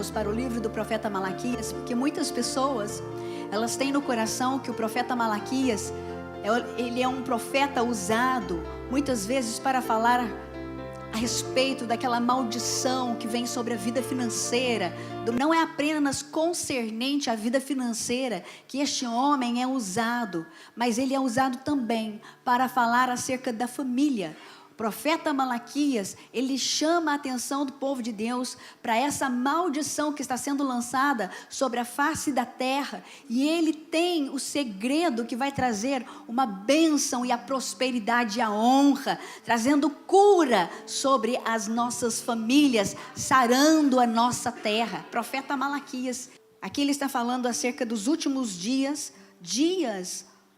Deus para o livro do profeta Malaquias, porque muitas pessoas, elas têm no coração que o profeta Malaquias, ele é um profeta usado, muitas vezes para falar a respeito daquela maldição que vem sobre a vida financeira. Não é apenas concernente à vida financeira que este homem é usado, mas ele é usado também para falar acerca da família. O profeta Malaquias, ele chama a atenção do povo de Deus para essa maldição que está sendo lançada sobre a face da terra, e ele tem o segredo que vai trazer uma bênção e a prosperidade e a honra, trazendo cura sobre as nossas famílias, sarando a nossa terra. Profeta Malaquias, aqui ele está falando acerca dos últimos dias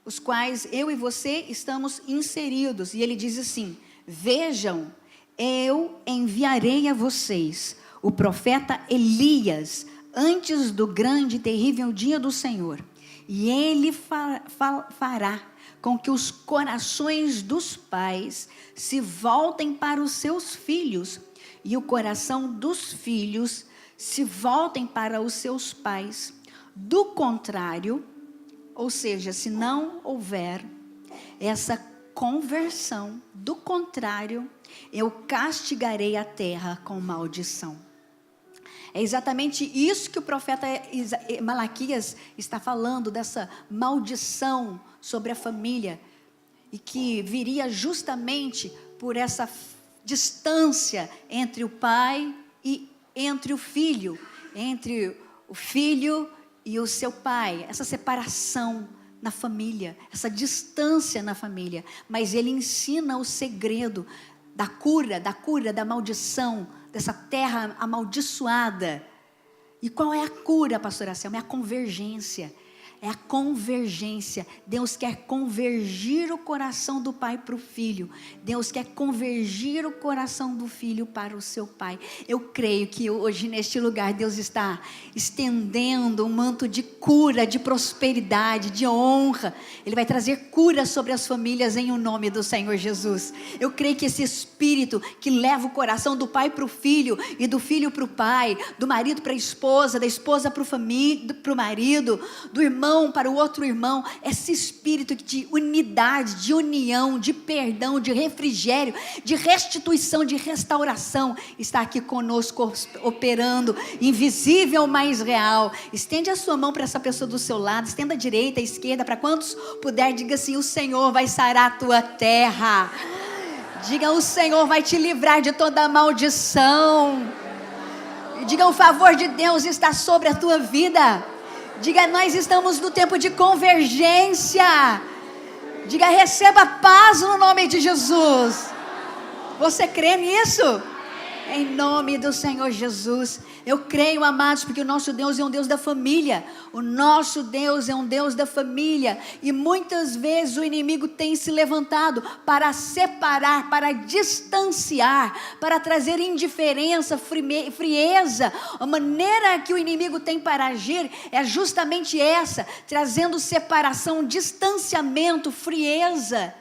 os quais eu e você estamos inseridos, e ele diz assim: vejam, eu enviarei a vocês o profeta Elias, antes do grande e terrível dia do Senhor. E ele fará com que os corações dos pais se voltem para os seus filhos, e o coração dos filhos se voltem para os seus pais. Do contrário, ou seja, se não houver essa conversão, do contrário, eu castigarei a terra com maldição. É exatamente isso que o profeta Malaquias está falando, dessa maldição sobre a família, e que viria justamente por essa distância entre o pai e entre o filho, entre o filho e o seu pai, essa separação na família, essa distância na família. Mas ele ensina o segredo da cura, da maldição, dessa terra amaldiçoada. E qual é a cura, pastora Selma? É a convergência. É a convergência. Deus quer convergir o coração do pai para o filho. Deus quer convergir o coração do filho para o seu pai. Eu creio que hoje neste lugar Deus está estendendo um manto de cura, de prosperidade, de honra. Ele vai trazer cura sobre as famílias em o nome do Senhor Jesus. Eu creio que esse espírito que leva o coração do pai para o filho, e do filho para o pai, do marido para a esposa, da esposa para o marido, do irmão para o outro irmão, esse espírito de unidade, de união, de perdão, de refrigério, de restituição, de restauração, está aqui conosco operando, invisível, mas real. Estende a sua mão para essa pessoa do seu lado, estenda a direita, a esquerda, para quantos puder, diga assim: o Senhor vai sarar a tua terra. Diga: o Senhor vai te livrar de toda maldição. Diga: o favor de Deus está sobre a tua vida. Diga: nós estamos no tempo de convergência. Diga: receba paz no nome de Jesus. Você crê nisso? Em nome do Senhor Jesus. Eu creio, amados, porque o nosso Deus é um Deus da família. O nosso Deus é um Deus da família. E muitas vezes o inimigo tem se levantado para separar, para distanciar, para trazer indiferença, frieza. A maneira que o inimigo tem para agir é justamente essa, trazendo separação, distanciamento, frieza.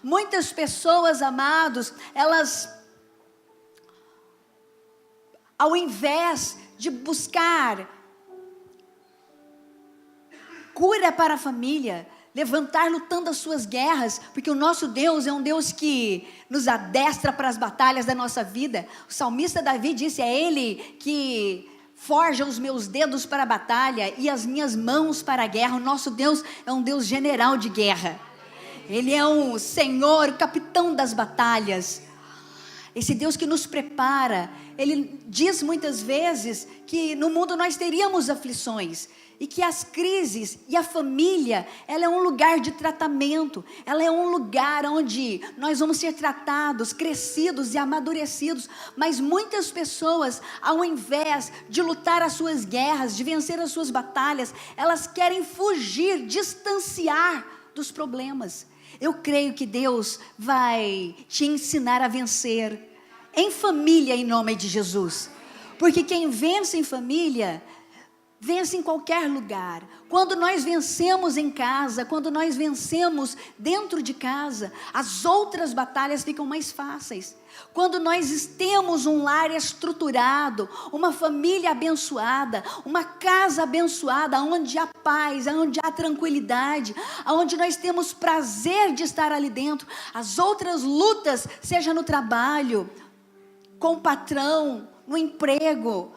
Muitas pessoas, amados, elas, ao invés de buscar cura para a família, levantar lutando as suas guerras, porque o nosso Deus é um Deus que nos adestra para as batalhas da nossa vida. O salmista Davi disse: é Ele que forja os meus dedos para a batalha e as minhas mãos para a guerra. O nosso Deus é um Deus general de guerra. Ele é um Senhor, o capitão das batalhas. Esse Deus que nos prepara. Ele diz muitas vezes que no mundo nós teríamos aflições, e que as crises e a família, ela é um lugar de tratamento, ela é um lugar onde nós vamos ser tratados, crescidos e amadurecidos. Mas muitas pessoas, ao invés de lutar as suas guerras, de vencer as suas batalhas, elas querem fugir, distanciar dos problemas. Eu creio que Deus vai te ensinar a vencer em família, em nome de Jesus. Porque quem vence em família Vença em qualquer lugar. Quando nós vencemos em casa, quando nós vencemos dentro de casa, as outras batalhas ficam mais fáceis. Quando nós temos um lar estruturado, uma família abençoada, uma casa abençoada, onde há paz, onde há tranquilidade, onde nós temos prazer de estar ali dentro, as outras lutas, seja no trabalho, com o patrão, no emprego,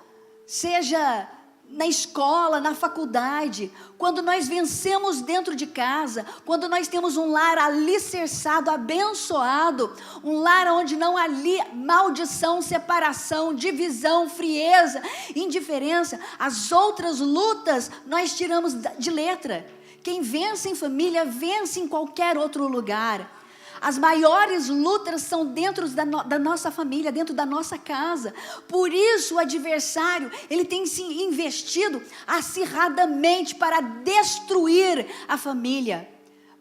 seja na escola, na faculdade, quando nós vencemos dentro de casa, quando nós temos um lar alicerçado, abençoado, um lar onde não há maldição, separação, divisão, frieza, indiferença, as outras lutas nós tiramos de letra. Quem vence em família, vence em qualquer outro lugar. As maiores lutas são dentro da nossa família, dentro da nossa casa. Por isso o adversário, ele tem se investido acirradamente para destruir a família,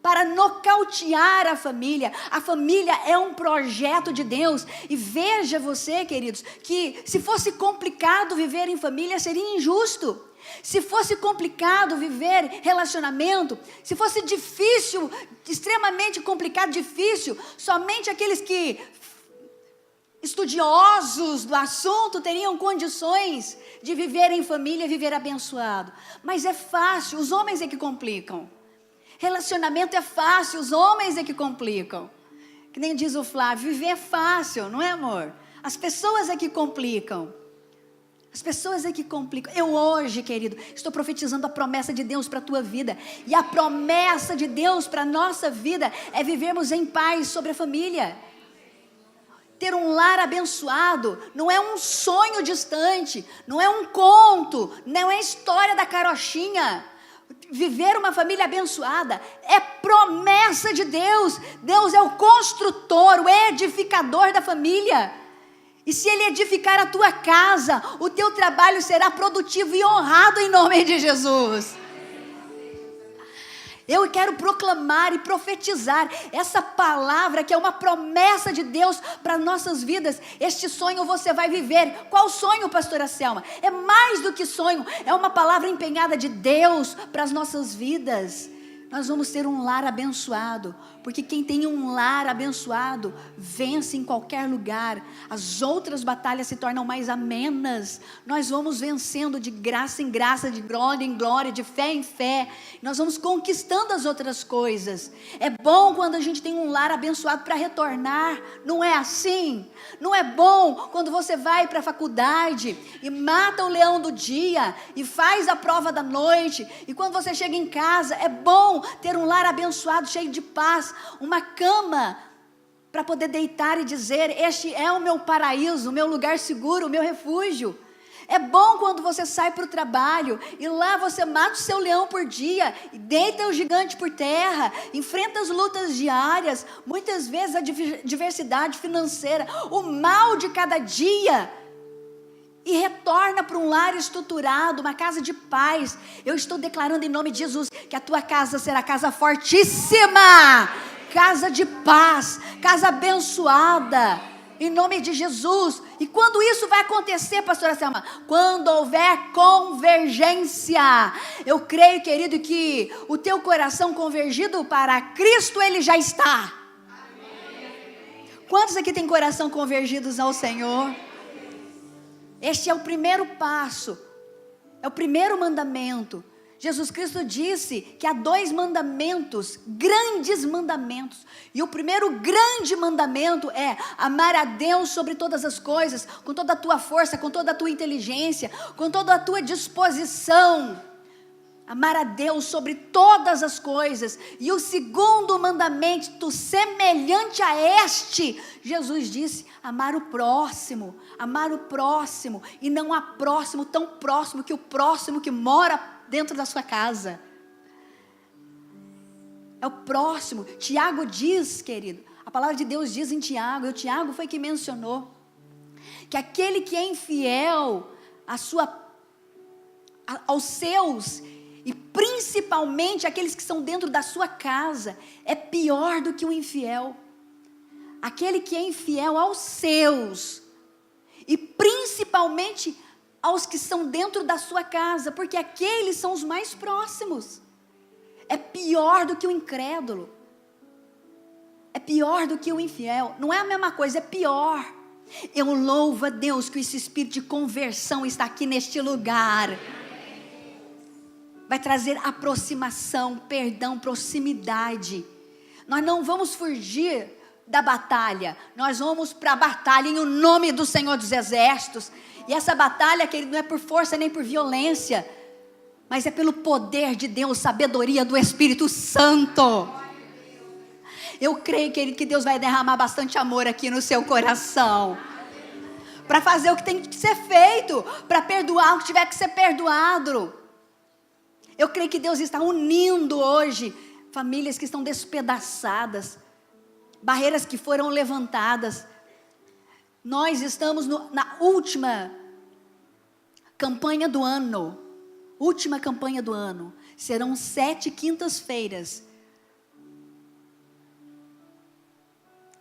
para nocautear a família. A família é um projeto de Deus. E veja você, queridos, que se fosse complicado viver em família, seria injusto. Se fosse complicado viver relacionamento, se fosse difícil, extremamente complicado, difícil, somente aqueles que, estudiosos do assunto, teriam condições de viver em família, viver abençoado. Mas é fácil, os homens é que complicam. Relacionamento é fácil, os homens é que complicam. Que nem diz o Flávio, viver é fácil, não é, amor? As pessoas é que complicam. As pessoas é que complicam. Eu hoje, querido, estou profetizando a promessa de Deus para a tua vida. E a promessa de Deus para a nossa vida é vivermos em paz sobre a família. Ter um lar abençoado não é um sonho distante, não é um conto, não é história da carochinha. Viver uma família abençoada é promessa de Deus. Deus é o construtor, o edificador da família. E se Ele edificar a tua casa, o teu trabalho será produtivo e honrado em nome de Jesus. Eu quero proclamar e profetizar essa palavra que é uma promessa de Deus para nossas vidas. Este sonho você vai viver. Qual sonho, pastora Selma? É mais do que sonho, é uma palavra empenhada de Deus para as nossas vidas. Nós vamos ter um lar abençoado, porque quem tem um lar abençoado, vence em qualquer lugar. As outras batalhas se tornam mais amenas. Nós vamos vencendo de graça em graça, de glória em glória, de fé em fé. Nós vamos conquistando as outras coisas. É bom quando a gente tem um lar abençoado para retornar, não é assim? Não é bom quando você vai para a faculdade e mata o leão do dia e faz a prova da noite, e quando você chega em casa, é bom ter um lar abençoado, cheio de paz, uma cama para poder deitar e dizer: este é o meu paraíso, o meu lugar seguro, o meu refúgio. É bom quando você sai para o trabalho e lá você mata o seu leão por dia, e deita o gigante por terra, enfrenta as lutas diárias, muitas vezes a diversidade financeira, o mal de cada dia, e retorna para um lar estruturado, uma casa de paz. Eu estou declarando em nome de Jesus que a tua casa será casa fortíssima, casa de paz, casa abençoada, em nome de Jesus. E quando isso vai acontecer, pastora Selma? Quando houver convergência. Eu creio, querido, que o teu coração convergido para Cristo, ele já está. Quantos aqui tem coração convergidos ao Senhor? Este é o primeiro passo, é o primeiro mandamento. Jesus Cristo disse que há 2 mandamentos, grandes mandamentos. E o primeiro grande mandamento é amar a Deus sobre todas as coisas, com toda a tua força, com toda a tua inteligência, com toda a tua disposição. Amar a Deus sobre todas as coisas. E o segundo mandamento, semelhante a este, Jesus disse: amar o próximo. Amar o próximo. E não há próximo tão próximo que o próximo que mora dentro da sua casa. É o próximo. Tiago diz, querido, a palavra de Deus diz em Tiago, e o Tiago foi que mencionou, que aquele que é infiel aos seus, e principalmente aqueles que estão dentro da sua casa, é pior do que o infiel. Aquele que é infiel aos seus, e principalmente aos que estão dentro da sua casa, porque aqueles são os mais próximos. É pior do que o incrédulo. É pior do que o infiel. Não é a mesma coisa, é pior. Eu louvo a Deus que esse espírito de conversão está aqui neste lugar. Vai trazer aproximação, perdão, proximidade. Nós não vamos fugir da batalha. Nós vamos para a batalha em o nome do Senhor dos Exércitos. E essa batalha, querido, não é por força nem por violência, mas é pelo poder de Deus, sabedoria do Espírito Santo. Eu creio, querido, que Deus vai derramar bastante amor aqui no seu coração, para fazer o que tem que ser feito, para perdoar o que tiver que ser perdoado. Eu creio que Deus está unindo hoje famílias que estão despedaçadas, barreiras que foram levantadas. Nós estamos na última campanha do ano. Última campanha do ano. Serão 7 quintas-feiras.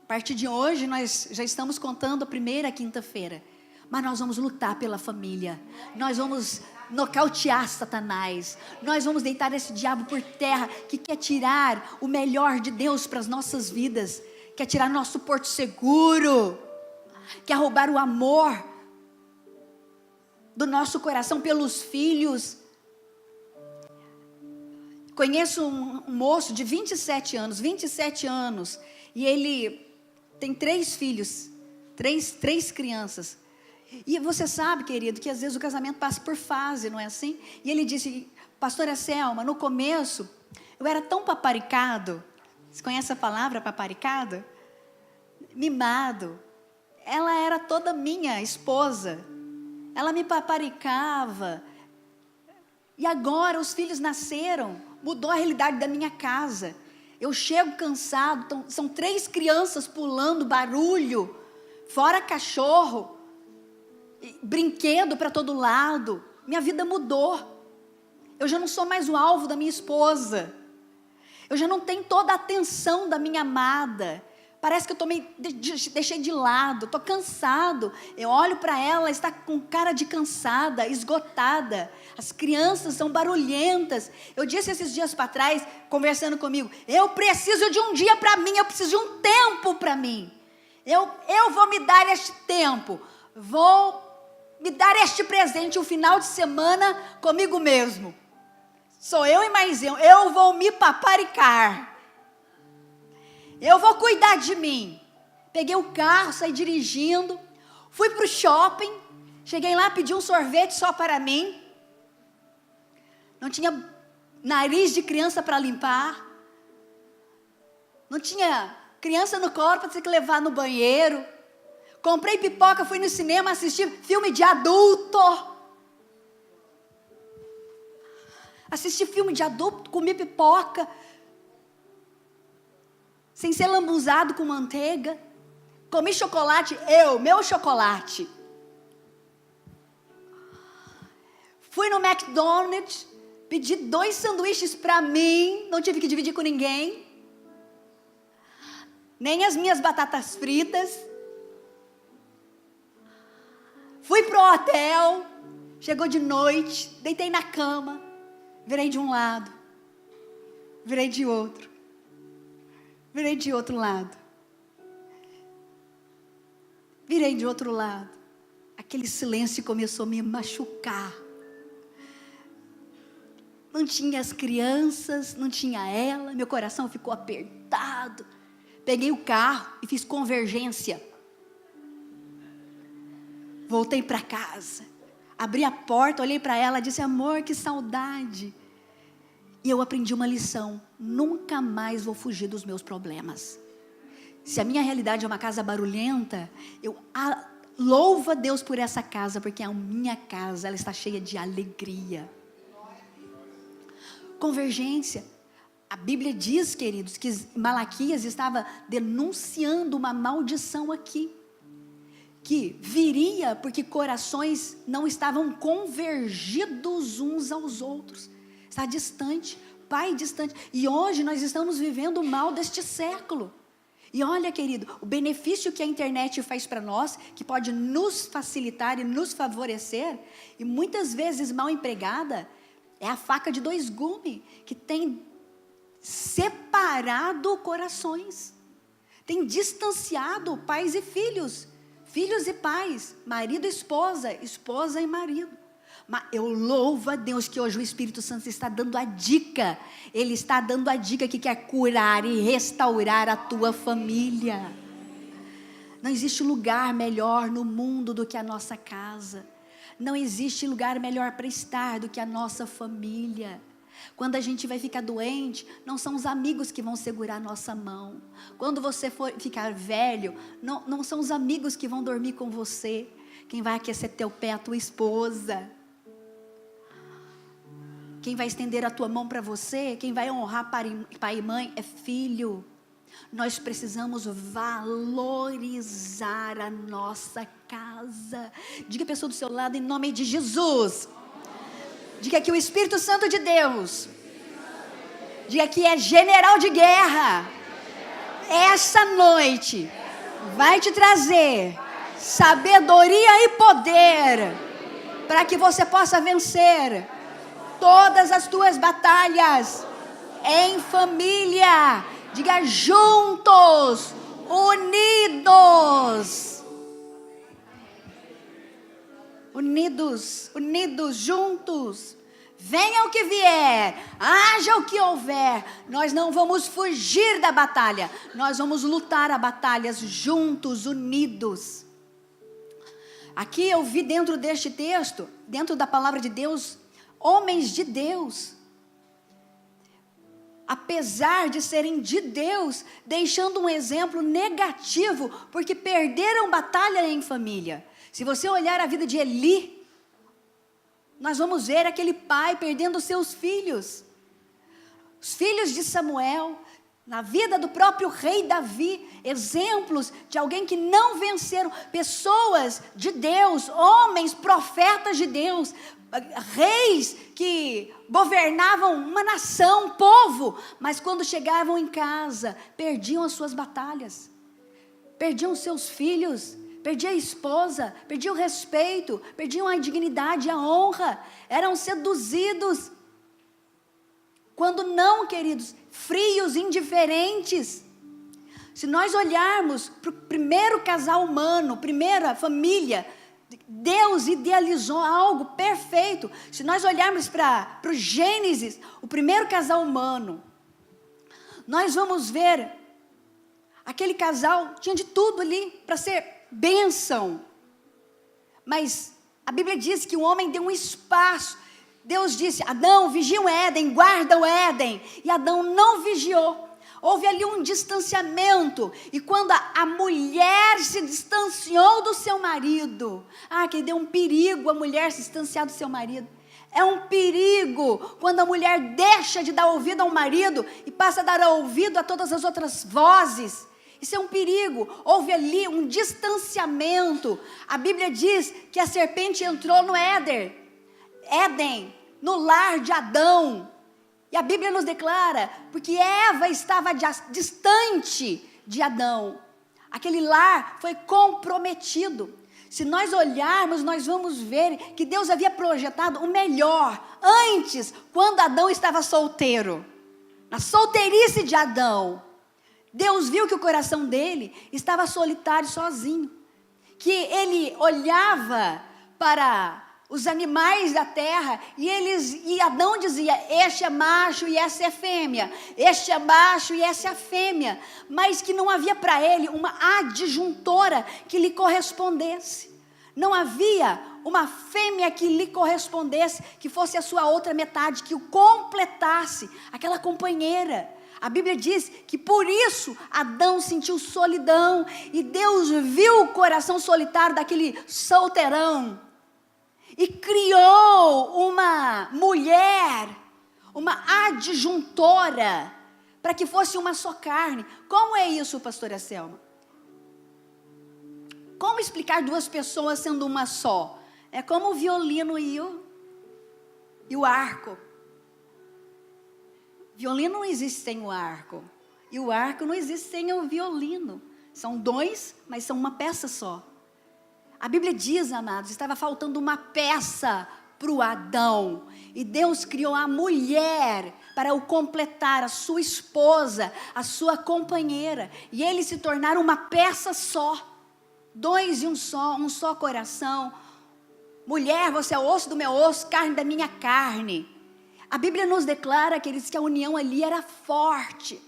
A partir de hoje nós já estamos contando a primeira quinta-feira. Mas nós vamos lutar pela família. Nós vamos nocautear Satanás. Nós vamos deitar esse diabo por terra, que quer tirar o melhor de Deus para as nossas vidas. Quer tirar nosso porto seguro. Quer roubar o amor do nosso coração pelos filhos. Conheço um moço de 27 anos, e ele tem 3 filhos, três crianças. E você sabe, querido, que às vezes o casamento passa por fase, não é assim? E ele disse: pastora Selma, no começo eu era tão paparicado. Você conhece a palavra paparicado? Mimado. Ela era toda minha esposa. Ela me paparicava. E agora os filhos nasceram. Mudou a realidade da minha casa. Eu chego cansado. Então, são 3 crianças pulando, barulho. Fora cachorro. Brinquedo para todo lado. Minha vida mudou. Eu já não sou mais o alvo da minha esposa. Eu já não tenho toda a atenção da minha amada. Parece que eu deixei de lado, estou cansado. Eu olho para ela, está com cara de cansada, esgotada. As crianças são barulhentas. Eu disse esses dias para trás, conversando comigo, eu preciso de um dia para mim, eu preciso de um tempo para mim. Eu vou me dar este tempo, vou me dar este presente, um final de semana comigo mesmo. Sou eu e mais eu vou me paparicar. Eu vou cuidar de mim. Peguei o carro, saí dirigindo. Fui para o shopping. Cheguei lá, pedi um sorvete só para mim. Não tinha nariz de criança para limpar. Não tinha criança no colo para ter que levar no banheiro. Comprei pipoca, fui no cinema assistir filme de adulto. Assisti filme de adulto, comi pipoca. Sem ser lambuzado com manteiga. Comi chocolate, meu chocolate. Fui no McDonald's, pedi 2 sanduíches para mim, não tive que dividir com ninguém. Nem as minhas batatas fritas. Fui pro hotel, chegou de noite, deitei na cama, virei de um lado, virei de outro. Virei de outro lado. Virei de outro lado. Aquele silêncio começou a me machucar. Não tinha as crianças, não tinha ela. Meu coração ficou apertado. Peguei o carro e fiz convergência. Voltei para casa. Abri a porta, olhei para ela e disse: amor, que saudade. E eu aprendi uma lição: nunca mais vou fugir dos meus problemas. Se a minha realidade é uma casa barulhenta, eu louvo a Deus por essa casa, porque a minha casa, ela está cheia de alegria. Convergência. A Bíblia diz, queridos, que Malaquias estava denunciando uma maldição aqui, que viria porque corações não estavam convergidos uns aos outros. Está distante, pai distante. E hoje nós estamos vivendo o mal deste século. E olha, querido, o benefício que a internet faz para nós, que pode nos facilitar e nos favorecer, e muitas vezes mal empregada, é a faca de dois gumes, que tem separado corações, tem distanciado pais e filhos, filhos e pais, marido e esposa, esposa e marido. Mas eu louvo a Deus que hoje o Espírito Santo está dando a dica. Ele está dando a dica que quer curar e restaurar a tua família. Não existe lugar melhor no mundo do que a nossa casa. Não existe lugar melhor para estar do que a nossa família. Quando a gente vai ficar doente, não são os amigos que vão segurar a nossa mão. Quando você for ficar velho, não são os amigos que vão dormir com você. Quem vai aquecer teu pé é a tua esposa. Quem vai estender a tua mão para você, quem vai honrar pai e mãe é filho. Nós precisamos valorizar a nossa casa. Diga a pessoa do seu lado, em nome de Jesus. Diga que o Espírito Santo de Deus, diga que é general de guerra. Essa noite vai te trazer sabedoria e poder para que você possa vencer todas as tuas batalhas em família. Diga juntos, unidos. Unidos, juntos. Venha o que vier, haja o que houver, nós não vamos fugir da batalha, nós vamos lutar a batalhas juntos, unidos. Aqui eu vi dentro deste texto, dentro da palavra de Deus, homens de Deus, apesar de serem de Deus, deixando um exemplo negativo, porque perderam batalha em família. Se você olhar a vida de Eli, nós vamos ver aquele pai perdendo seus filhos. Os filhos de Samuel, na vida do próprio rei Davi, exemplos de alguém que não venceram, pessoas de Deus, homens, profetas de Deus, reis que governavam uma nação, um povo, mas quando chegavam em casa, perdiam as suas batalhas, perdiam seus filhos, perdiam a esposa, perdiam o respeito, perdiam a dignidade, a honra, eram seduzidos. Quando não, queridos, frios, indiferentes. Se nós olharmos para o primeiro casal humano, primeira família, Deus idealizou algo perfeito. Se nós olharmos para o Gênesis, o primeiro casal humano, nós vamos ver, aquele casal tinha de tudo ali para ser bênção. Mas a Bíblia diz que o homem deu um espaço. Deus disse, Adão, vigia o Éden, guarda o Éden. E Adão não vigiou. Houve ali um distanciamento. E quando a mulher se distanciou do seu marido, que deu um perigo a mulher se distanciar do seu marido. É um perigo quando a mulher deixa de dar ouvido ao marido e passa a dar ouvido a todas as outras vozes. Isso é um perigo. Houve ali um distanciamento. A Bíblia diz que a serpente entrou no Éden, no lar de Adão. E a Bíblia nos declara, porque Eva estava distante de Adão, aquele lar foi comprometido. Se nós olharmos, nós vamos ver que Deus havia projetado o melhor antes, quando Adão estava solteiro. Na solteirice de Adão, Deus viu que o coração dele estava solitário, sozinho, que ele olhava para os animais da terra, e Adão dizia, este é macho e essa é fêmea, este é macho e essa é a fêmea, mas que não havia para ele uma adjuntora que lhe correspondesse, não havia uma fêmea que lhe correspondesse, que fosse a sua outra metade, que o completasse, aquela companheira. A Bíblia diz que por isso Adão sentiu solidão, e Deus viu o coração solitário daquele solteirão, e criou uma mulher, uma adjuntora, para que fosse uma só carne. Como é isso, pastora Selma? Como explicar duas pessoas sendo uma só? É como o violino e o arco. Violino não existe sem o arco. E o arco não existe sem o violino. São dois, mas são uma peça só. A Bíblia diz, amados, estava faltando uma peça para o Adão. E Deus criou a mulher para o completar, a sua esposa, a sua companheira. E eles se tornaram uma peça só. Dois e um só coração. Mulher, você é osso do meu osso, carne da minha carne. A Bíblia nos declara, queridos, que a união ali era forte.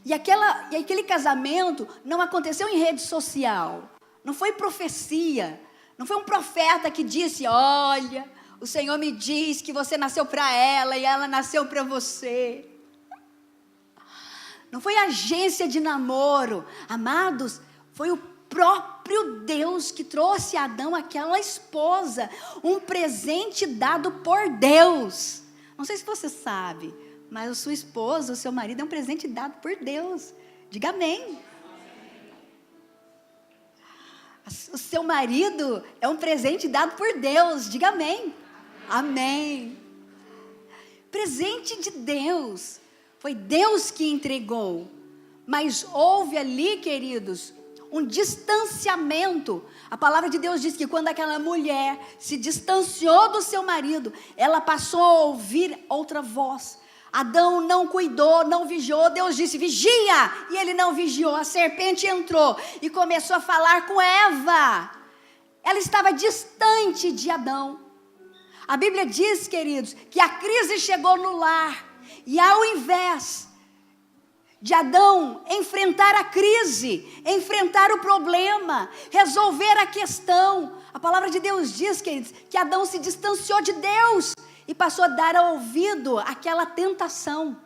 E aquele casamento não aconteceu em rede social. Não foi profecia. Não foi um profeta que disse, olha, o Senhor me diz que você nasceu para ela e ela nasceu para você. Não foi agência de namoro. Amados, foi o próprio Deus que trouxe a Adão aquela esposa. Um presente dado por Deus. Não sei se você sabe, mas a sua esposa, o seu marido é um presente dado por Deus. Diga amém. O seu marido é um presente dado por Deus. Diga amém. Amém. Presente de Deus. Foi Deus que entregou. Mas houve ali, queridos, um distanciamento. A palavra de Deus diz que quando aquela mulher se distanciou do seu marido, ela passou a ouvir outra voz. Adão não cuidou, não vigiou. Deus disse, vigia, e ele não vigiou. A serpente entrou e começou a falar com Eva. Ela estava distante de Adão. A Bíblia diz, queridos, que a crise chegou no lar. E ao invés de Adão enfrentar a crise, enfrentar o problema, resolver a questão, a palavra de Deus diz, queridos, que Adão se distanciou de Deus e passou a dar ouvido àquela tentação.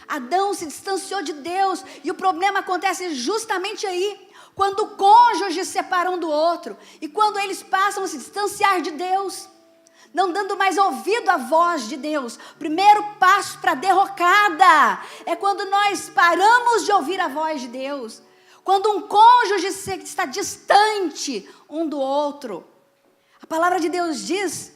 Adão se distanciou de Deus, e o problema acontece justamente aí, quando cônjuges se separam um do outro, e quando eles passam a se distanciar de Deus, não dando mais ouvido à voz de Deus. Primeiro passo para a derrocada é quando nós paramos de ouvir a voz de Deus, quando um cônjuge está distante um do outro. A palavra de Deus diz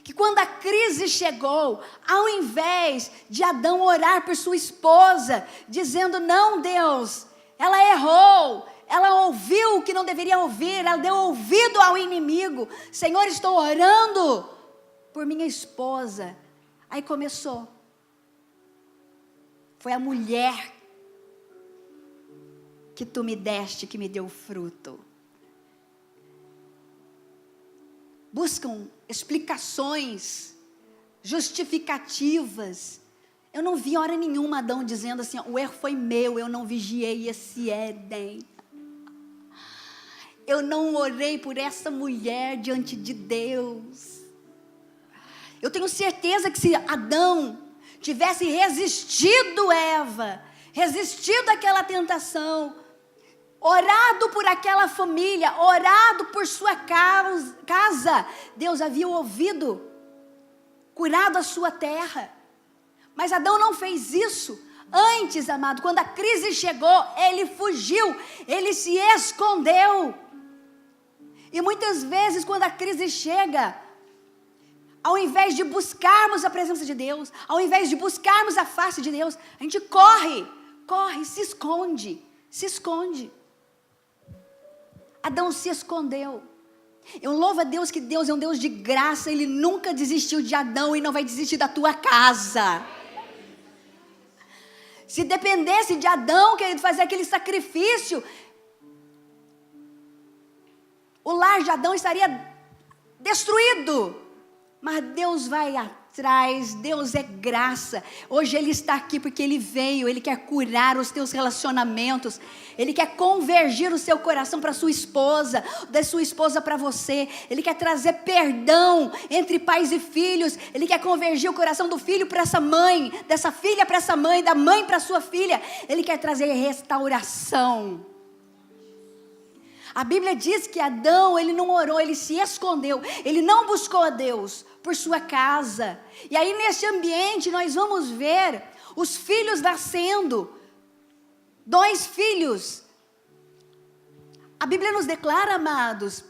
que quando a crise chegou, ao invés de Adão orar por sua esposa, dizendo, não, Deus, ela errou, ela ouviu o que não deveria ouvir, ela deu ouvido ao inimigo. Senhor, estou orando por minha esposa. Aí começou. Foi a mulher que tu me deste, que me deu fruto. Buscam explicações, justificativas. Eu não vi hora nenhuma Adão dizendo assim, o erro foi meu, eu não vigiei esse Éden. Eu não orei por essa mulher diante de Deus. Eu tenho certeza que se Adão tivesse resistido Eva, resistido àquela tentação, orado por aquela família, orado por sua casa, Deus havia ouvido, curado a sua terra. Mas Adão não fez isso. Antes, amado, quando a crise chegou, ele fugiu, ele se escondeu. E muitas vezes, quando a crise chega, ao invés de buscarmos a presença de Deus, ao invés de buscarmos a face de Deus, a gente corre, se esconde. Adão se escondeu. Eu louvo a Deus que Deus é um Deus de graça, Ele nunca desistiu de Adão e não vai desistir da tua casa. Se dependesse de Adão, querido, fazer aquele sacrifício, o lar de Adão estaria destruído. Mas Deus vai atrás, Deus é graça. Hoje Ele está aqui porque Ele veio, Ele quer curar os teus relacionamentos, Ele quer convergir o seu coração para a sua esposa, da sua esposa para você. Ele quer trazer perdão entre pais e filhos, Ele quer convergir o coração do filho para essa mãe, dessa filha para essa mãe, da mãe para a sua filha. Ele quer trazer restauração. A Bíblia diz que Adão, ele não orou, ele se escondeu, ele não buscou a Deus por sua casa. E aí nesse ambiente nós vamos ver os filhos nascendo, 2 filhos. A Bíblia nos declara, amados,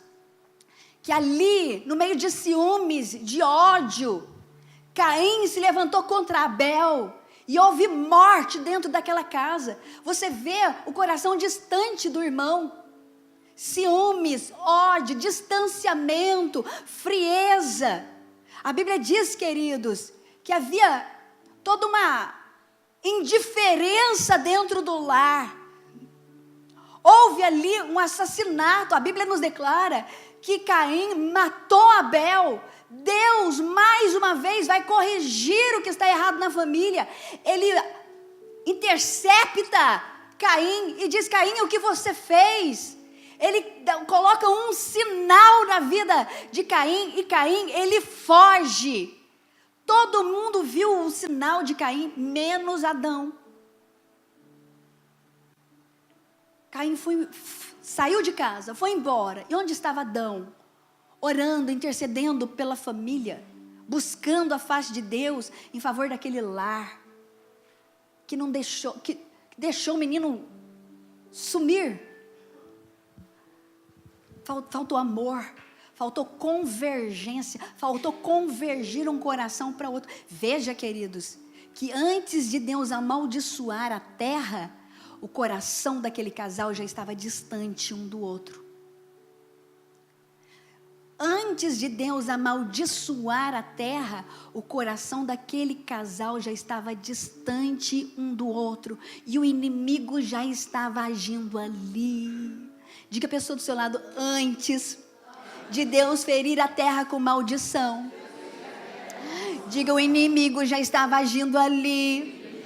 que ali no meio de ciúmes, de ódio, Caim se levantou contra Abel e houve morte dentro daquela casa. Você vê o coração distante do irmão. Ciúmes, ódio, distanciamento, frieza. A Bíblia diz, queridos, que havia toda uma indiferença dentro do lar. Houve ali um assassinato. A Bíblia nos declara que Caim matou Abel. Deus, mais uma vez, vai corrigir o que está errado na família. Ele intercepta Caim e diz: Caim, o que você fez? Ele coloca um sinal na vida de Caim, e Caim, ele foge. Todo mundo viu o sinal de Caim, menos Adão. Caim saiu de casa, foi embora. E onde estava Adão? Orando, intercedendo pela família, buscando a face de Deus em favor daquele lar que não deixou, que deixou o menino sumir. Faltou amor, faltou convergência, faltou convergir um coração para outro. Veja, queridos, que antes de Deus amaldiçoar a terra, o coração daquele casal já estava distante um do outro. Antes de Deus amaldiçoar a terra, o coração daquele casal já estava distante um do outro, e o inimigo já estava agindo ali. Diga a pessoa do seu lado: antes de Deus ferir a terra com maldição, diga: o inimigo já estava agindo ali.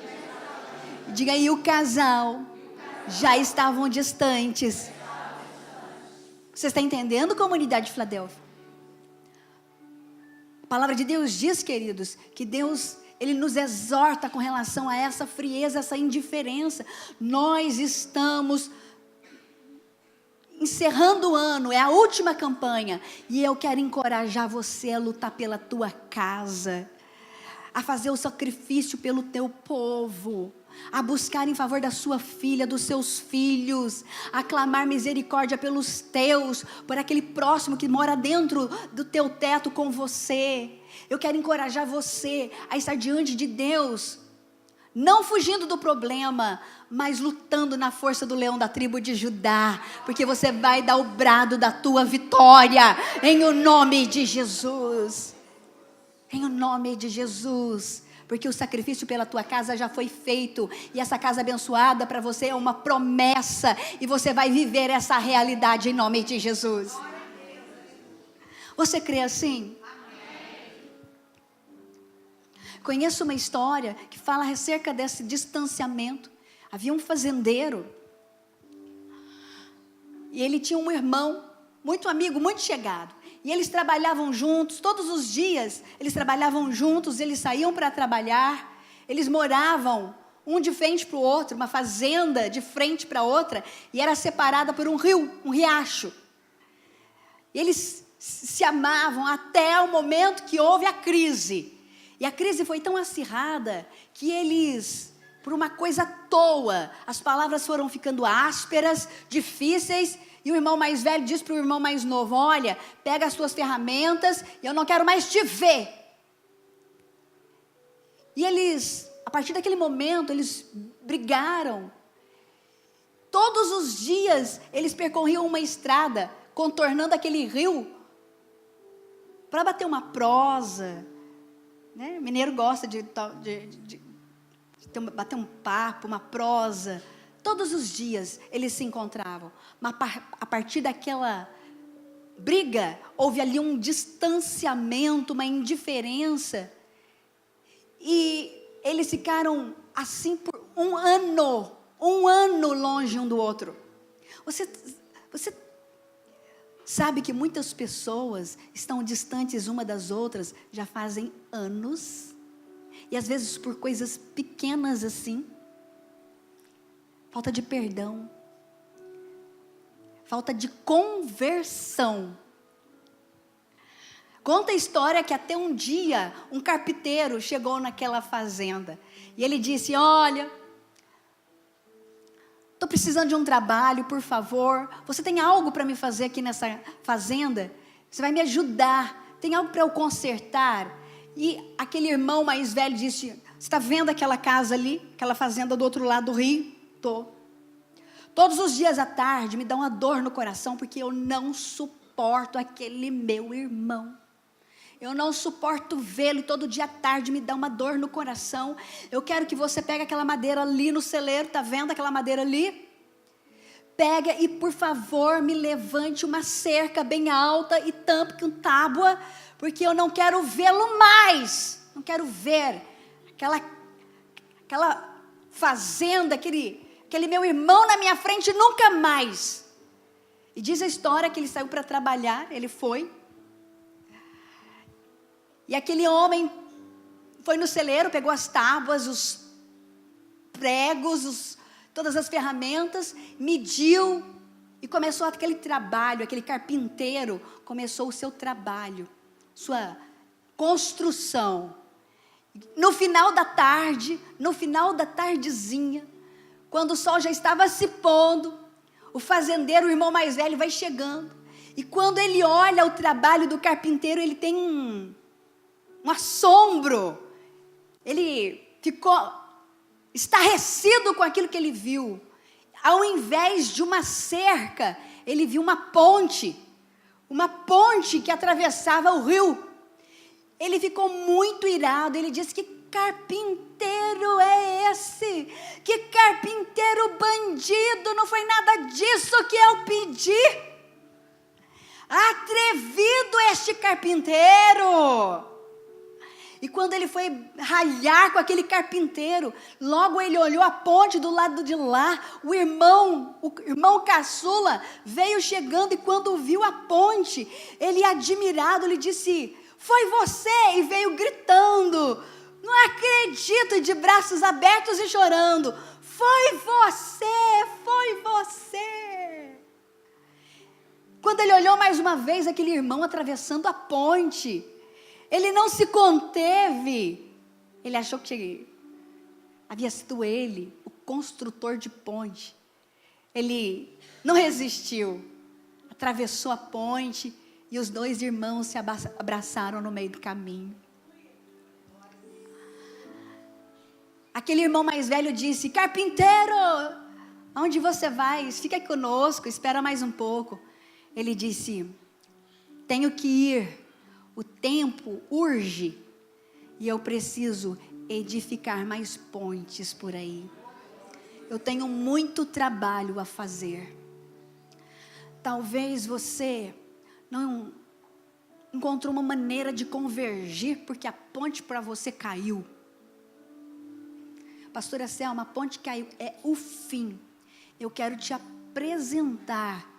Diga aí: o casal já estavam distantes. Você está entendendo, comunidade de Filadélfia? A palavra de Deus diz, queridos, que Deus, Ele nos exorta com relação a essa frieza, essa indiferença. Nós estamos encerrando o ano, é a última campanha, e eu quero encorajar você a lutar pela tua casa, a fazer o sacrifício pelo teu povo, a buscar em favor da sua filha, dos seus filhos, a clamar misericórdia pelos teus, por aquele próximo que mora dentro do teu teto com você. Eu quero encorajar você a estar diante de Deus, não fugindo do problema, mas lutando na força do leão da tribo de Judá, porque você vai dar o brado da tua vitória, em o nome de Jesus, em o nome de Jesus. Porque o sacrifício pela tua casa já foi feito, e essa casa abençoada para você é uma promessa, e você vai viver essa realidade em nome de Jesus. Você crê assim? Conheço uma história que fala acerca desse distanciamento. Havia um fazendeiro, e ele tinha um irmão, muito amigo, muito chegado. E eles trabalhavam juntos, todos os dias eles trabalhavam juntos, eles saíam para trabalhar, eles moravam um de frente para o outro, uma fazenda de frente para outra, e era separada por um rio, um riacho. E eles se amavam até o momento que houve a crise. E a crise foi tão acirrada que eles, por uma coisa à toa, as palavras foram ficando ásperas, difíceis. E o irmão mais velho diz para o irmão mais novo: olha, pega as suas ferramentas, eu não quero mais te ver. E eles, a partir daquele momento, eles brigaram. Todos os dias, eles percorriam uma estrada, contornando aquele rio, para bater uma prosa, né? Mineiro gosta de bater um papo, uma prosa. Todos os dias eles se encontravam, mas a partir daquela briga, houve ali um distanciamento, uma indiferença, e eles ficaram assim por um ano longe um do outro. Você sabe que muitas pessoas estão distantes uma das outras já fazem anos, e às vezes por coisas pequenas assim. Falta de perdão, falta de conversão. Conta a história que até um dia um carpinteiro chegou naquela fazenda e ele disse: olha, estou precisando de um trabalho, por favor, você tem algo para me fazer aqui nessa fazenda? Você vai me ajudar? Tem algo para eu consertar? E aquele irmão mais velho disse: você está vendo aquela casa ali, aquela fazenda do outro lado do rio? Tô. Todos os dias à tarde me dá uma dor no coração, porque eu não suporto aquele meu irmão. Eu não suporto vê-lo, e todo dia à tarde me dá uma dor no coração. Eu quero que você pegue aquela madeira ali no celeiro, está vendo aquela madeira ali? Pega e, por favor, me levante uma cerca bem alta e tampe com tábua, porque eu não quero vê-lo mais. Não quero ver aquela fazenda, aquele meu irmão na minha frente nunca mais. E diz a história que ele saiu para trabalhar, ele foi. E aquele homem foi no celeiro, pegou as tábuas, os pregos, todas as ferramentas, mediu e começou aquele trabalho. Aquele carpinteiro começou o seu trabalho, sua construção. No final da tarde, no final da tardezinha, quando o sol já estava se pondo, o fazendeiro, o irmão mais velho, vai chegando. E quando ele olha o trabalho do carpinteiro, ele tem um assombro. Ele ficou estarrecido com aquilo que ele viu. Ao invés de uma cerca, ele viu uma ponte que atravessava o rio. Ele ficou muito irado. Ele disse: que carpinteiro é esse? Que carpinteiro bandido! Não foi nada disso que eu pedi. Atrevido este carpinteiro! E quando ele foi ralhar com aquele carpinteiro, logo ele olhou a ponte do lado de lá. O irmão caçula veio chegando, e quando viu a ponte, ele, admirado, lhe disse: foi você? E veio gritando: não acredito, de braços abertos e chorando: foi você, foi você. Quando ele olhou mais uma vez aquele irmão atravessando a ponte, ele não se conteve. Ele achou que havia sido ele, o construtor de ponte. Ele não resistiu, atravessou a ponte, e os dois irmãos se abraçaram no meio do caminho. Aquele irmão mais velho disse: carpinteiro, aonde você vai? Fica aqui conosco, espera mais um pouco. Ele disse: tenho que ir. O tempo urge e eu preciso edificar mais pontes por aí. Eu tenho muito trabalho a fazer. Talvez você não encontrou uma maneira de convergir porque a ponte para você caiu. Pastora Selma, a ponte caiu, é o fim. Eu quero te apresentar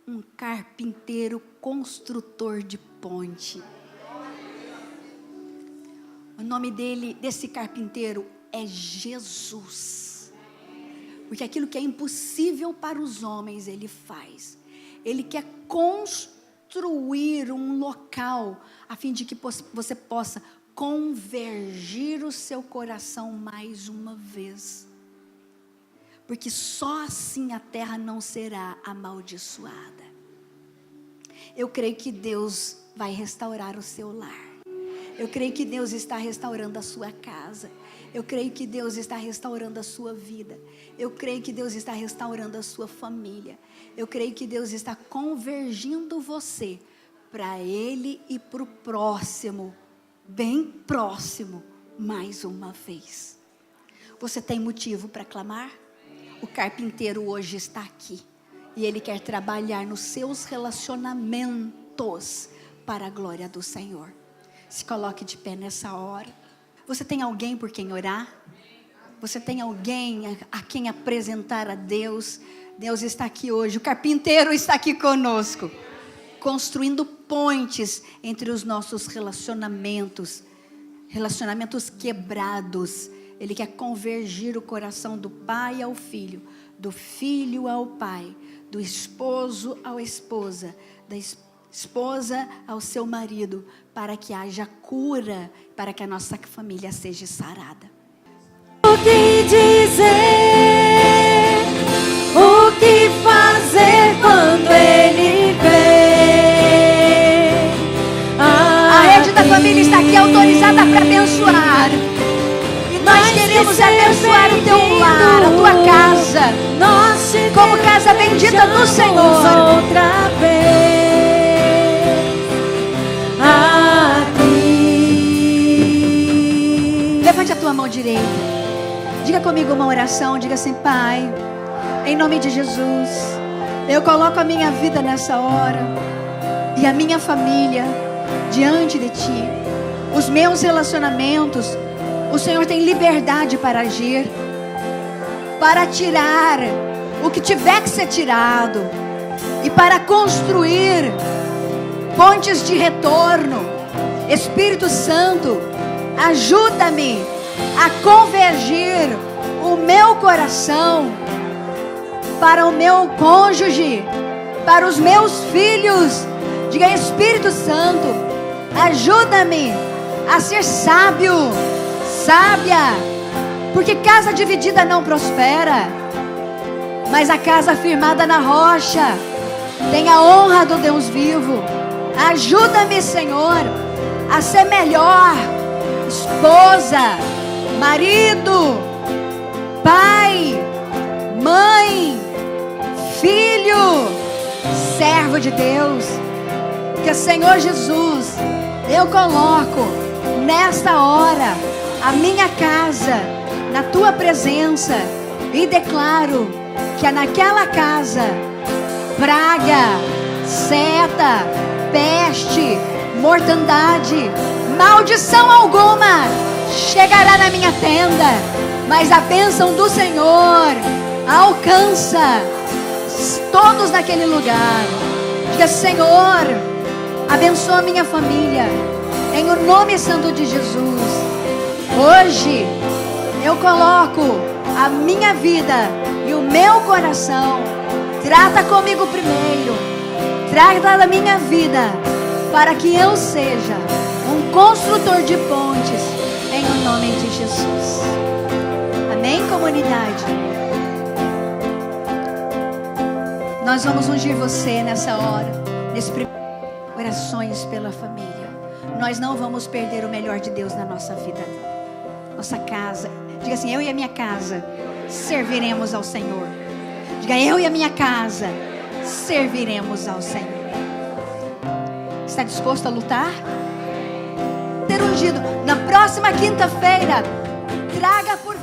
um carpinteiro construtor de ponte. O nome desse carpinteiro é Jesus. Porque aquilo que é impossível para os homens, ele faz. Ele quer construir um local a fim de que você possa convergir o seu coração mais uma vez. Porque só assim a terra não será amaldiçoada. Eu creio que Deus vai restaurar o seu lar. Eu creio que Deus está restaurando a sua casa. Eu creio que Deus está restaurando a sua vida. Eu creio que Deus está restaurando a sua família. Eu creio que Deus está convergindo você para Ele e para o próximo, bem próximo, mais uma vez. Você tem motivo para clamar? O carpinteiro hoje está aqui. E ele quer trabalhar nos seus relacionamentos para a glória do Senhor. Se coloque de pé nessa hora. Você tem alguém por quem orar? Você tem alguém a quem apresentar a Deus? Deus está aqui hoje. O carpinteiro está aqui conosco, construindo pontes entre os nossos relacionamentos quebrados. Ele quer convergir o coração do pai ao filho, do filho ao pai, do esposo à esposa, da esposa ao seu marido, para que haja cura, para que a nossa família seja sarada. O que dizer, o que fazer quando Ele vem? A rede da família está aqui autorizada queremos abençoar o teu lar, a tua casa, como casa bendita do Senhor. Outra vez aqui. Levante a tua mão direita. Diga comigo uma oração. Diga assim: Pai, em nome de Jesus, eu coloco a minha vida nessa hora e a minha família diante de Ti. Os meus relacionamentos, o Senhor tem liberdade para agir, para tirar o que tiver que ser tirado e para construir pontes de retorno. Espírito Santo, ajuda-me a convergir o meu coração para o meu cônjuge, para os meus filhos. Diga: Espírito Santo, ajuda-me a ser sábio, sábia, porque casa dividida não prospera, mas a casa firmada na rocha tem a honra do Deus vivo. Ajuda-me, Senhor, a ser melhor esposa, marido, pai, mãe, filho, servo de Deus. Que, Senhor Jesus, eu coloco nesta hora a minha casa na Tua presença e declaro que naquela casa praga, seta, peste, mortandade, maldição alguma chegará na minha tenda, mas a bênção do Senhor alcança todos naquele lugar. Diga: Senhor, abençoa a minha família, em o nome santo de Jesus. Hoje eu coloco a minha vida e o meu coração. Trata comigo primeiro, trata da minha vida, para que eu seja um construtor de pontes, em o nome de Jesus. Amém, comunidade? Nós vamos ungir você nessa hora, nesse primeiro. Orações pela família. Nós não vamos perder o melhor de Deus na nossa vida, nossa casa. Diga assim: eu e a minha casa serviremos ao Senhor. Diga: eu e a minha casa serviremos ao Senhor. Está disposto a lutar? Ter ungido. Na próxima quinta-feira, traga por